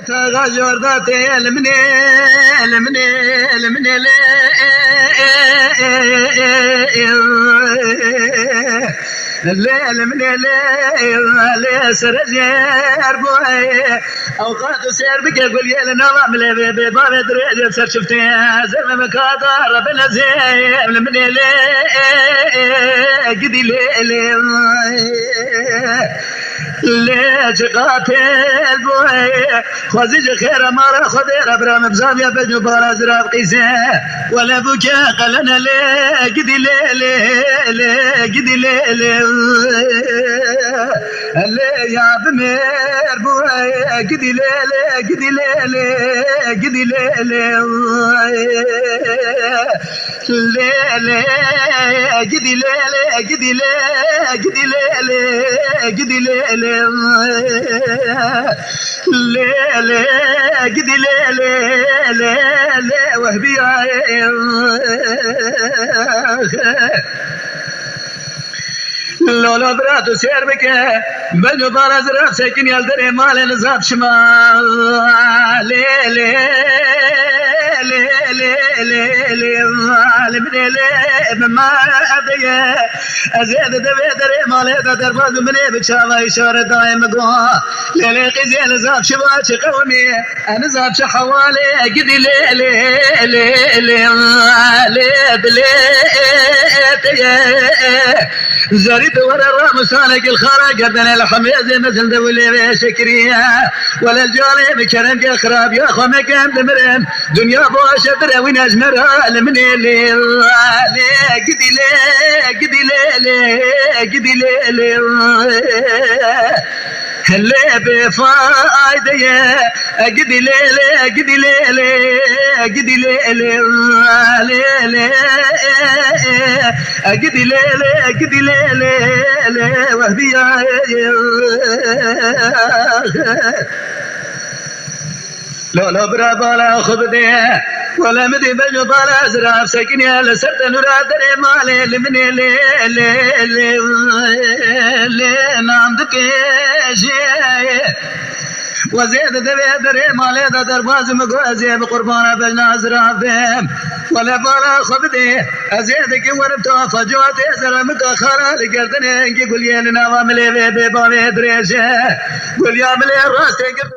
تغجر ذاتي المني الليل من الليل سرجير بوي اوقات سير بك يقول يا لنا ملي بباب دريد سر شفتي زلمه مكادر بنزيل من الليل قدي ليل ليش قاتل بوي خوزج خير مره خدير ابرام بزام يا بجو باراز راب قيسه ولا بكى قلنا لي قدي لي قدي لي اللي يا بمير بوي قدي لي قدي لي قدي لي ليلي قدي ليلي قدي ليلي قدي ليلي قدي ليلي ليلي قدي ليلي ليلي وهبي لولا براتو سير بك بنو بارز راب ساكن يالدري مال نزاب شمال ليلي ما أبي أزيد دبي مالي درباز مني بشاوي إشارة دايم قوا ليلي قزين زاب شباش قومي أنا زاب شحوالي قدي زريت ورا الرام سالك الخرق قدن الحميز مثل دولي شكرية ولا الجاري بكرم يا خراب يا خو مكان دمرين دنيا بوش برا وين اجمر المني لي قدي لي هلا بفايدة قدي ليلي قدي ليلي قدي ليلي قدي ليلي قدي ليلي وهبي لولا برا بالا خبدي ولا مدي بجو بالا زراف سكن يا لسرت نورا دري مالي لمني لي نام دكيشي وزيد دبي دري مالي دا درباز مقوزي بقربانا بجنا زرافهم ولا بالا خبدي ازيدك وربتو فجوتي زرمك خارا لقردني قول يا لنا واملي ببابي دريشه قول يا ملي راستي